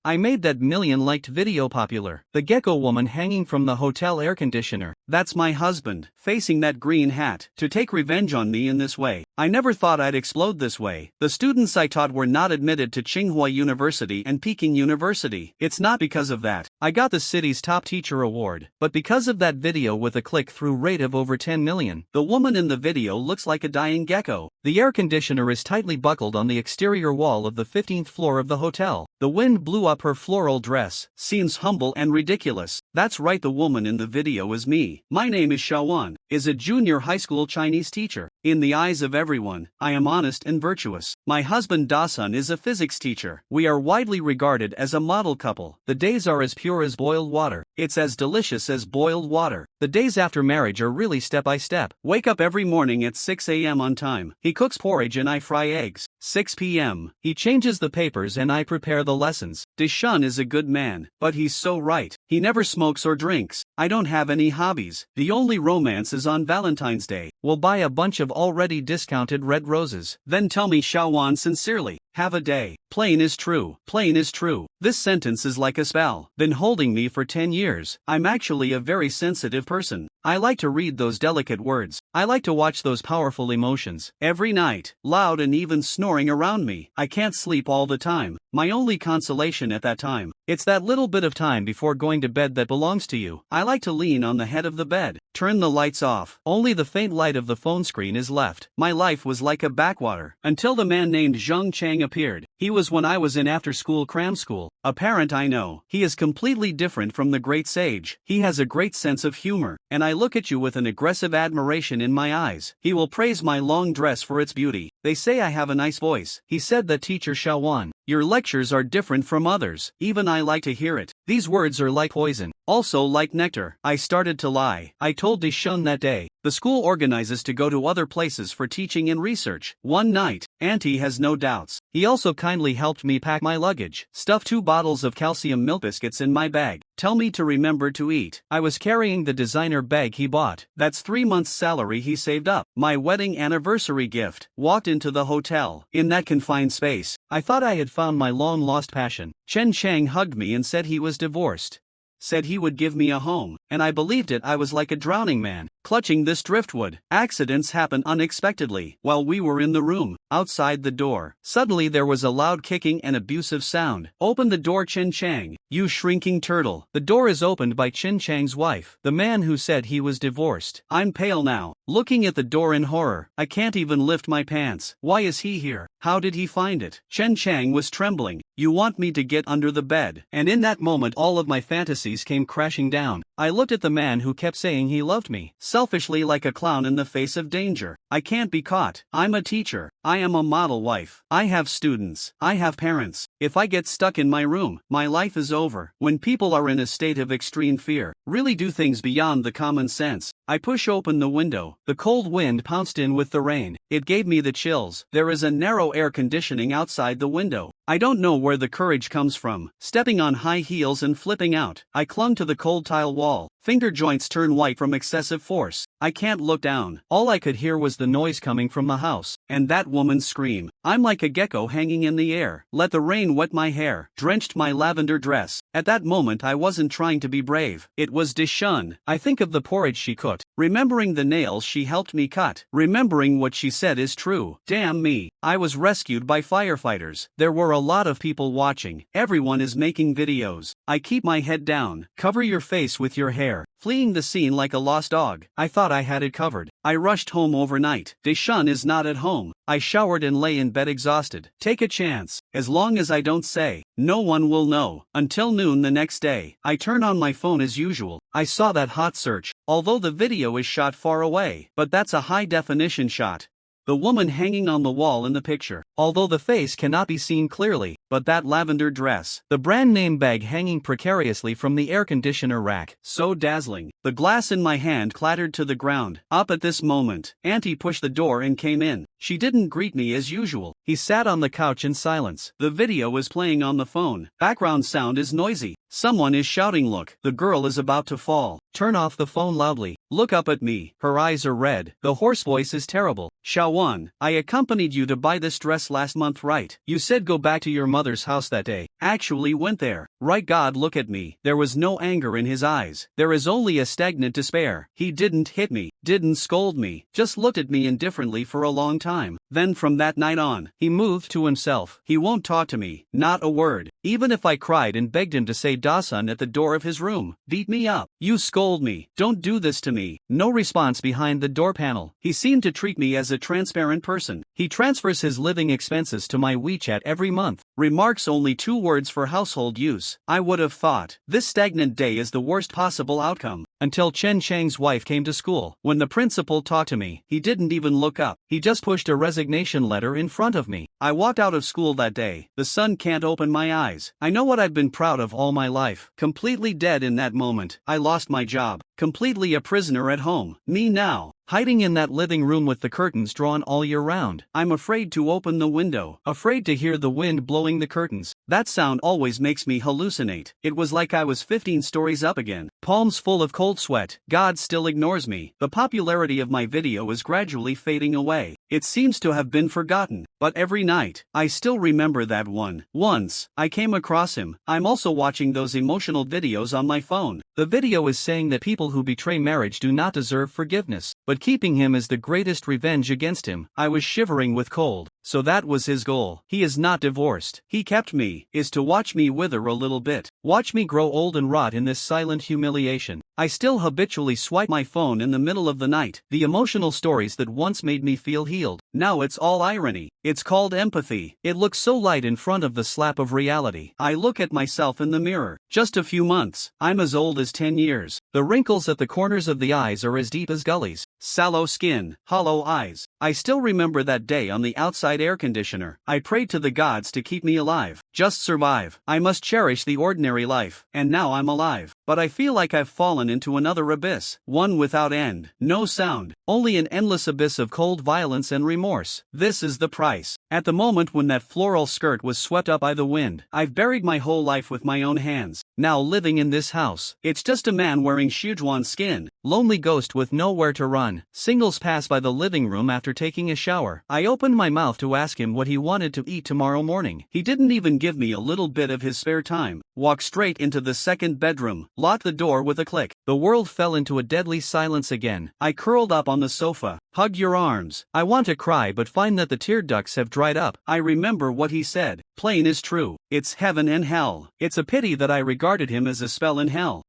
I made that million-liked video popular. The gecko woman hanging from the hotel air conditioner. That's my husband, facing that green hat, to take revenge on me in this way. I never thought I'd explode this way. The students I taught were not admitted to Tsinghua University and Peking University. It's not because of that. I got the city's top teacher award, but because of that video with a click-through rate of over 10 million. The woman in the video looks like a dying gecko. The air conditioner is tightly buckled on the exterior wall of the 15th floor of the hotel. The wind blew up her floral dress. Seems humble and ridiculous. That's right, the woman in the video is me. My name is Xiaowan, is a junior high school Chinese teacher. In the eyes of everyone, I am honest and virtuous. My husband Dasun is a physics teacher. We are widely regarded as a model couple. The days are as pure as boiled water. It's as delicious as boiled water. The days after marriage are really step by step. Wake up every morning at 6 a.m. on time. He cooks porridge and I fry eggs. 6 p.m. He changes the papers and I prepare the lessons. Deshun is a good man, but he's so right. He never smokes or drinks. I don't have any hobbies. The only romance is on Valentine's Day. We'll buy a bunch of already discounted red roses. Then tell me, Xiaowan, sincerely, have a day. Plain is true. Plain is true. This sentence is like a spell. Been holding me for 10 years. I'm actually a very sensitive person. I like to read those delicate words. I like to watch those powerful emotions. Every night, loud and even snoring around me. I can't sleep all the time. My only consolation at that time. It's that little bit of time before going to bed that belongs to you. I like to lean on the head of the bed. Turn the lights off. Only the faint light of the phone screen is left. My life was like a backwater. Until the man named Zheng Chang appeared. He was when I was in after-school cram school. A parent I know. He is completely different from the great sage. He has a great sense of humor. And I look at you with an aggressive admiration in my eyes. He will praise my long dress for its beauty. They say I have a nice voice. He said that teacher Xiaowan. Your lectures are different from others. Even I like to hear it. These words are like poison. Also like nectar. I started to lie. I told Deshun that day. The school organizes to go to other places for teaching and research. One night, Auntie has no doubts. He also kindly helped me pack my luggage. Stuffed 2 bottles of calcium milk biscuits in my bag. Tell me to remember to eat. I was carrying the designer bag he bought. That's 3 months' salary he saved up. My wedding anniversary gift. Walked into the hotel. In that confined space, I thought I had found my long-lost passion. Chen Chang hugged me and said he was divorced. Said he would give me a home, and I believed it. I was like a drowning man, clutching this driftwood. Accidents happen unexpectedly. While we were in the room, outside the door, suddenly there was a loud kicking and abusive sound. Open the door, Chen Chang, you shrinking turtle. The door is opened by Chen Chang's wife, the man who said he was divorced. I'm pale now, looking at the door in horror. I can't even lift my pants. Why is he here? How did he find it? Chen Chang was trembling. You want me to get under the bed? And in that moment all of my fantasies came crashing down. I looked at the man who kept saying he loved me, selfishly like a clown in the face of danger. I can't be caught. I'm a teacher. I am a model wife. I have students. I have parents. If I get stuck in my room, my life is over. When people are in a state of extreme fear, really do things beyond the common sense. I push open the window. The cold wind pounced in with the rain. It gave me the chills. There is a narrow air conditioning outside the window. I don't know where the courage comes from. Stepping on high heels and flipping out. I clung to the cold tile wall. Finger joints turn white from excessive force. I can't look down. All I could hear was the noise coming from the house, and that woman's scream. I'm like a gecko hanging in the air. Let the rain wet my hair, drenched my lavender dress. At that moment I wasn't trying to be brave. It was Deshun. I think of the porridge she cooked, remembering the nails she helped me cut, remembering what she said is true. Damn me. I was rescued by firefighters. There were a lot of people watching. Everyone is making videos. I keep my head down. Cover your face with your hair. Fleeing the scene like a lost dog. I thought I had it covered. I rushed home overnight. Deshun is not at home. I showered and lay in bed exhausted. Take a chance. As long as I don't say, no one will know. Until noon the next day, I turn on my phone as usual. I saw that hot search, although the video is shot far away. But that's a high-definition shot. The woman hanging on the wall in the picture, although the face cannot be seen clearly, but that lavender dress, the brand name bag hanging precariously from the air conditioner rack, so dazzling. The glass in my hand clattered to the ground. Up at this moment, Auntie pushed the door and came in. She didn't greet me as usual. He sat on the couch in silence. The video is playing on the phone. Background sound is noisy. Someone is shouting, look, the girl is about to fall. Turn off the phone loudly. Look up at me. Her eyes are red. The hoarse voice is terrible. Xiaowan, I accompanied you to buy this dress last month, right? You said go back to your mother mother's house that day. Actually went there. Right, God, look at me. There was no anger in his eyes. There is only a stagnant despair. He didn't hit me, didn't scold me, just looked at me indifferently for a long time. Then from that night on, he moved to himself. He won't talk to me, not a word. Even if I cried and begged him to say Dawson at the door of his room, beat me up, you scold me, don't do this to me. No response behind the door panel. He seemed to treat me as a transparent person. He transfers his living expenses to my WeChat every month. Remarks only 2 words for household use. I would have thought, this stagnant day is the worst possible outcome. Until Chen Chang's wife came to school. When the principal talked to me, he didn't even look up. He just pushed a resignation letter in front of me. I walked out of school that day. The sun can't open my eyes. I know what I've been proud of all my life. Completely dead in that moment. I lost my job. Completely a prisoner at home. Me now, hiding in that living room with the curtains drawn all year round. I'm afraid to open the window. Afraid to hear the wind blowing the curtains. That sound always makes me hallucinate. It was like I was 15 stories up again. Palms full of cold sweat. God still ignores me. The popularity of my video is gradually fading away. It seems to have been forgotten. But every night, I still remember that one. Once, I came across him. I'm also watching those emotional videos on my phone. The video is saying that people who betray marriage do not deserve forgiveness, but keeping him is the greatest revenge against him. I was shivering with cold. So that was his goal. He is not divorced. He kept me, is to watch me wither a little bit. Watch me grow old and rot in this silent humiliation. I still habitually swipe my phone in the middle of the night. The emotional stories that once made me feel healed. Now it's all irony. It's called empathy. It looks so light in front of the slap of reality. I look at myself in the mirror. Just a few months. I'm as old as 10 years. The wrinkles at the corners of the eyes are as deep as gullies. Sallow skin, hollow eyes. I still remember that day on the outside air conditioner. I prayed to the gods to keep me alive. Just survive. I must cherish the ordinary life. And now I'm alive. But I feel like I've fallen into another abyss. One without end. No sound. Only an endless abyss of cold violence and remorse. This is the price. At the moment when that floral skirt was swept up by the wind, I've buried my whole life with my own hands. Now living in this house, it's just a man wearing Sichuan skin. Lonely ghost with nowhere to run. Singles pass by the living room after taking a shower. I opened my mouth to ask him what he wanted to eat tomorrow morning. He didn't even give me a little bit of his spare time. Walked straight into the second bedroom, locked the door with a click. The world fell into a deadly silence again. I curled up on the sofa, hugged your arms. I want to cry but find that the tear ducts have dried up. I remember what he said. Plain is true. It's heaven and hell. It's a pity that I regarded him as a spell in hell.